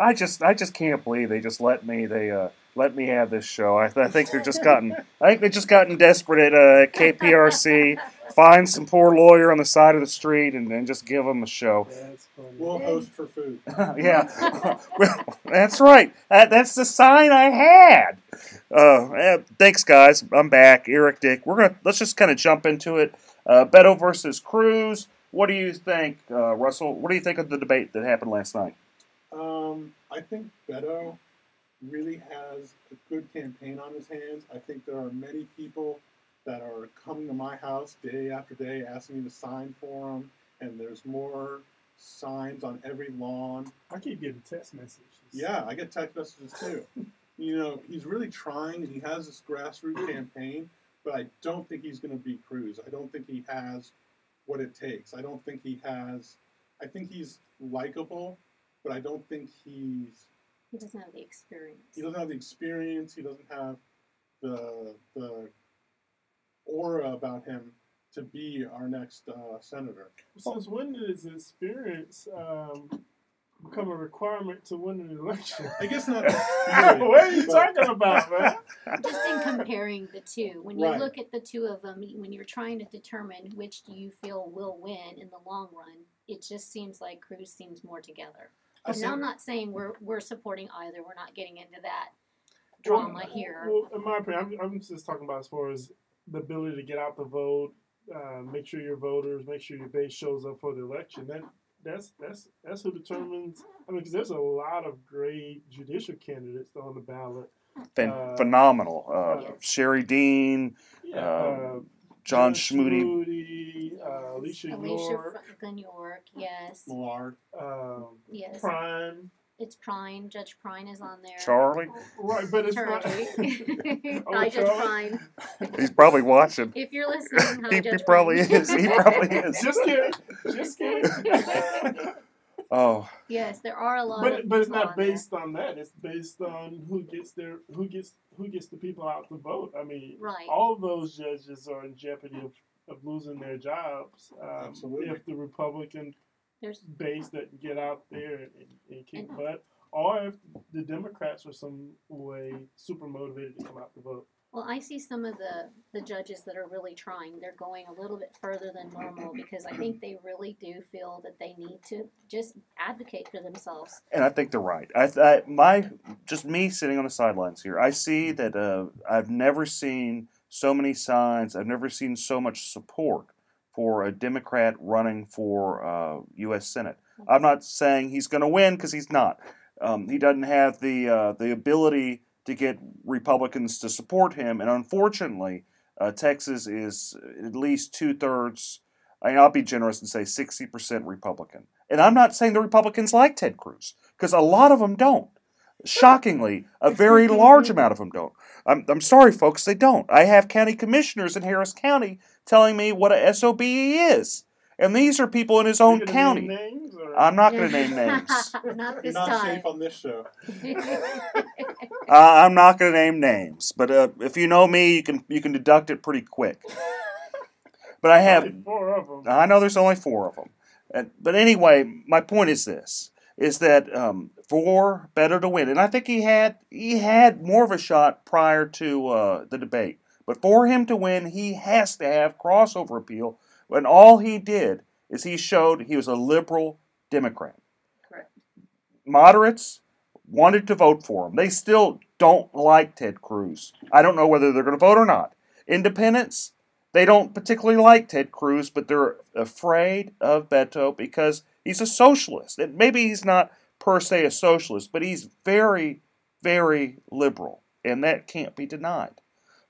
I just can't believe they just let me have this show. I think they're just gotten desperate at KPRC. Find some poor lawyer on the side of the street and then just give them a show. That's funny. We'll host for food. Yeah, well, that's right. That's the sign I had. Thanks, guys. I'm back. Eric Dick. Let's just kind of jump into it. Beto versus Cruz. What do you think, Russell? What do you think of the debate that happened last night? I think Beto really has a good campaign on his hands. I think there are many people that are coming to my house day after day asking me to sign for them, and there's more signs on every lawn. I keep getting text messages. Yeah, I get text messages too. You know, he's really trying, and he has this grassroots campaign, but I don't think he's going to beat Cruz. I don't think he has what it takes. I think he's likable, but I don't think He doesn't have the experience. He doesn't have the experience. He doesn't have the aura about him to be our next senator. Since when did his experience become a requirement to win an election? I guess not. The spirit, what are you talking about, man? Just in comparing the two, when you Right. look at the two of them, when you're trying to determine which do you feel will win in the long run, it just seems like Cruz seems more together. And I'm not saying we're supporting either. We're not getting into that drama here. Well, in my opinion, I'm just talking about as far as the ability to get out the vote, make sure your voters, make sure your base shows up for the election. That's who determines. I mean, because there's a lot of great judicial candidates on the ballot. Phenomenal. Yes. Sherry Dean, John Schmoody. Alicia Alicia Franklin York, yes. Millard. Yes. Prime. It's Prine. Judge Prine is on there. Charlie. Right, but it's not. Charlie. Oh, Hi, Judge Charlie? Prine. He's probably watching. If you're listening, hi, He Judge probably Prine. is. He probably is. Just kidding. Just kidding. Oh, Yes, there are a lot of But it's people not on there. based on that. It's based on who gets the people out to vote. I mean, Right. all of those judges are in jeopardy of losing their jobs Absolutely. if the Republican There's base doesn't get out there and kick And- butt, or if the Democrats are some way super motivated to come out to vote. Well, I see some of the judges that are really trying. They're going a little bit further than normal because I think they really do feel that they need to just advocate for themselves. and I think they're right. Just me sitting on the sidelines here. I see that I've never seen so many signs. I've never seen so much support for a Democrat running for U.S. Senate. I'm not saying he's going to win because he's not. He doesn't have the ability to get Republicans to support him, and unfortunately, Texas is at least 2/3. I'll be generous and say 60% Republican. And I'm not saying the Republicans like Ted Cruz because a lot of them don't. Shockingly, a very large amount of them don't. I'm sorry, folks, they don't. I have county commissioners in Harris County telling me what a SOB he is. And these are people in his own Are you gonna county. name names, or? I'm not going to name names. Not You're this not time. safe on this show. I'm not going to name names. But if you know me, you can deduct it pretty quick. But I have. Only 4 of them. I know there's only 4 of them. But anyway, my point is this: is that for Beto to win, and I think he had more of a shot prior to the debate. But for him to win, he has to have crossover appeal. When all he did is he showed he was a liberal Democrat. Correct. Moderates wanted to vote for him. They still don't like Ted Cruz. I don't know whether they're going to vote or not. Independents, they don't particularly like Ted Cruz, but they're afraid of Beto because he's a socialist. And maybe he's not per se a socialist, but he's very, very liberal, and that can't be denied.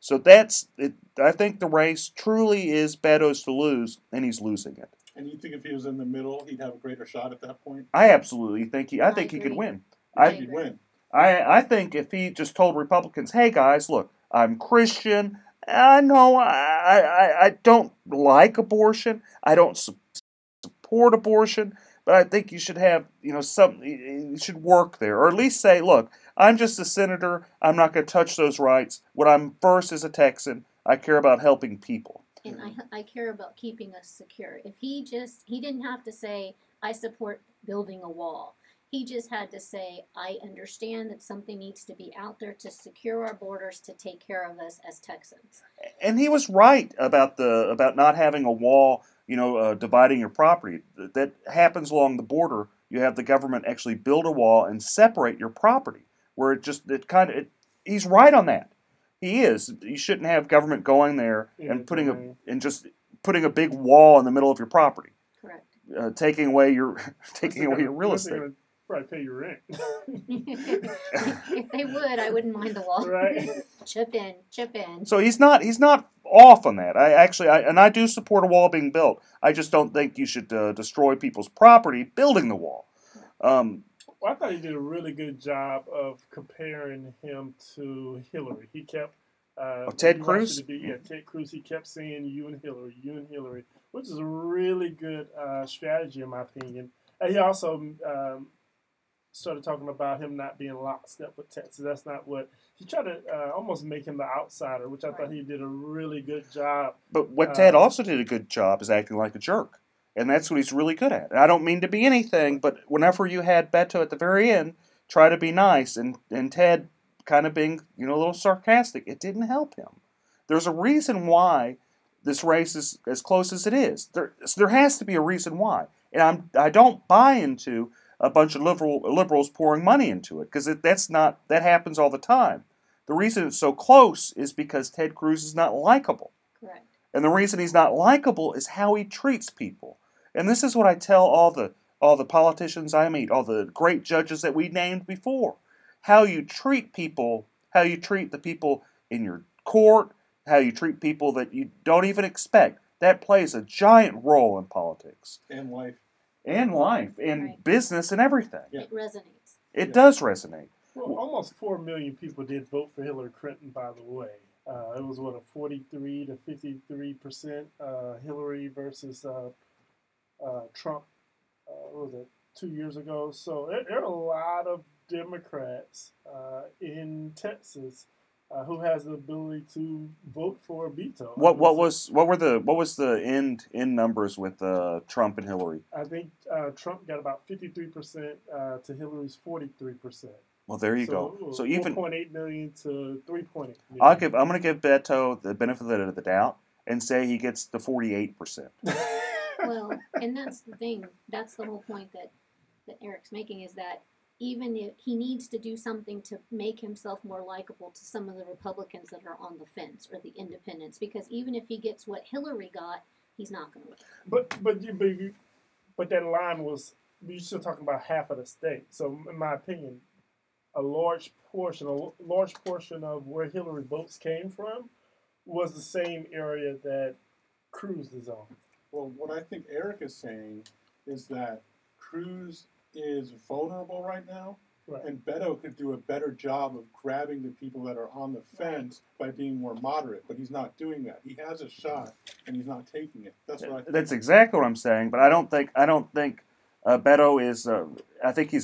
So that's it. I think the race truly is Beto's to lose, and he's losing it. And you think if he was in the middle, he'd have a greater shot at that point? I absolutely think he could agree. win. I He'd agree. win. I think if he just told Republicans, "Hey guys, look, I'm Christian. I know I don't like abortion. I don't support abortion, but I think you should have something. You should work there, or at least say, look, I'm just a senator. I'm not going to touch those rights. What I'm first as a Texan, I care about helping people." And I care about keeping us secure. If he didn't have to say, I support building a wall. He just had to say, I understand that something needs to be out there to secure our borders, to take care of us as Texans. And he was right about not having a wall, dividing your property. That happens along the border. You have the government actually build a wall and separate your property, where he's right on that. He is. You shouldn't have government going there and putting a big wall in the middle of your property. Correct. Taking away your real estate. Probably pay your rent. If they would, I wouldn't mind the wall. Right. Chip in. So he's not off on that. I do support a wall being built. I just don't think you should destroy people's property building the wall. Well, I thought he did a really good job of comparing him to Hillary. He kept Ted Cruz? Ted Cruz. He kept saying you and Hillary, which is a really good strategy in my opinion. And he also started talking about him not being lockstep with Texas. That's not what he tried to almost make him the outsider, which I thought he did a really good job. But what Ted also did a good job is acting like a jerk, and that's what he's really good at. And I don't mean to be anything, but whenever you had Beto at the very end try to be nice, and Ted kind of being a little sarcastic, it didn't help him. There's a reason why this race is as close as it is. There has to be a reason why, and I don't buy into a bunch of liberals pouring money into it, because that happens all the time. The reason it's so close is because Ted Cruz is not likable. Correct. And the reason he's not likable is how he treats people. And this is what I tell all the politicians I meet, all the great judges that we named before. How you treat people, how you treat the people in your court, how you treat people that you don't even expect. That plays a giant role in politics. And life. And business and everything. Yeah. It resonates. It does resonate. Well, almost 4 million people did vote for Hillary Clinton, by the way. It was, a 43 to 53% Hillary versus Trump, what was it, 2 years ago. So there are a lot of Democrats in Texas who has the ability to vote for a veto. What was the end numbers with Trump and Hillary? I think Trump got about 53% to Hillary's 43%. Well, there you go. So even 4.8 million to 3.8 million. I'm going to give Beto the benefit of the doubt and say he gets the 48%. Well, and that's the thing. That's the whole point that Eric's making, is that even if he needs to do something to make himself more likable to some of the Republicans that are on the fence, or the independents, because even if he gets what Hillary got, he's not going to win. But that line was, you're still talking about half of the state. So in my opinion, a large portion of where Hillary votes came from was the same area that Cruz is on. Well, what I think Eric is saying is that Cruz is vulnerable right now, right, and Beto could do a better job of grabbing the people that are on the fence by being more moderate, but he's not doing that. He has a shot, and he's not taking it. That's what I think. That's exactly what I'm saying, but I don't think Beto is. I think he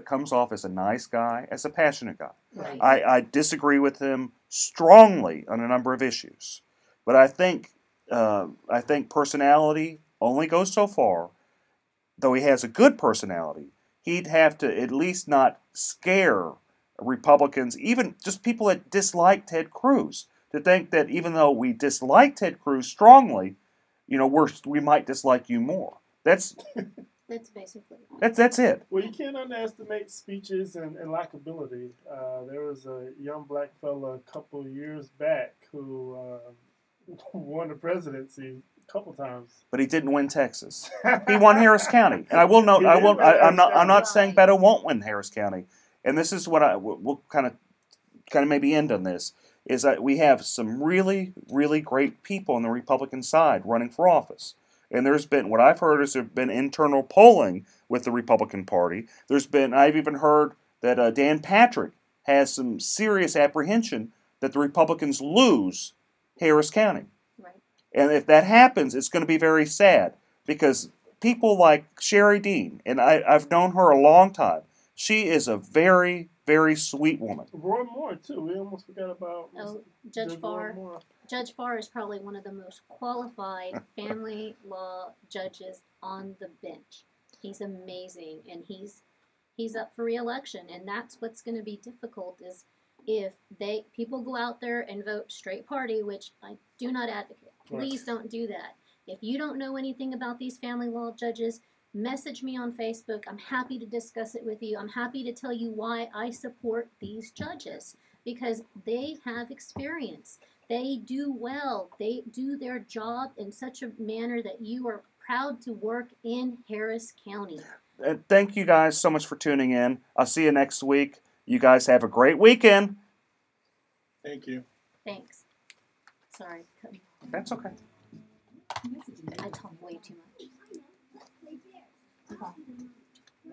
comes off as a nice guy, as a passionate guy. Right. I disagree with him strongly on a number of issues, but I think personality only goes so far. Though he has a good personality, he'd have to at least not scare Republicans, even just people that dislike Ted Cruz, to think that even though we dislike Ted Cruz strongly, we might dislike you more. That's basically that's it. Well, you can't underestimate speeches and likability. There was a young black fella a couple of years back who won the presidency a couple times, but he didn't win Texas. He won Harris County, and I will note. I'm not saying Beto won't win Harris County, and this is what we'll kind of maybe end on this, is that we have some really, really great people on the Republican side running for office. And there's been, what I've heard is there have been internal polling with the Republican Party. I've even heard that Dan Patrick has some serious apprehension that the Republicans lose Harris County. right. And if that happens, it's going to be very sad, because people like Sherry Dean, and I've known her a long time, she is a very, very sweet woman. Roy Moore too. We almost forgot about Judge Roy Farr. Moore. Judge Farr is probably one of the most qualified family law judges on the bench. He's amazing, and he's he's up for re-election, and that's what's going to be difficult is if people go out there and vote straight party, which I do not advocate. Please don't do that. If you don't know anything about these family law judges, message me on Facebook. I'm happy to discuss it with you. I'm happy to tell you why I support these judges, because they have experience. They do well. They do their job in such a manner that you are proud to work in Harris County. Thank you guys so much for tuning in. I'll see you next week. You guys have a great weekend. Thank you. Thanks. Sorry. That's okay. I talk way too much.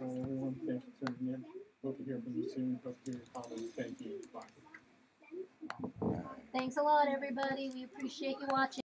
Everyone, thanks for tuning in. Hope to hear from you soon. Hope to hear your comments. Thank you. Bye. Thanks a lot, everybody. We appreciate you watching.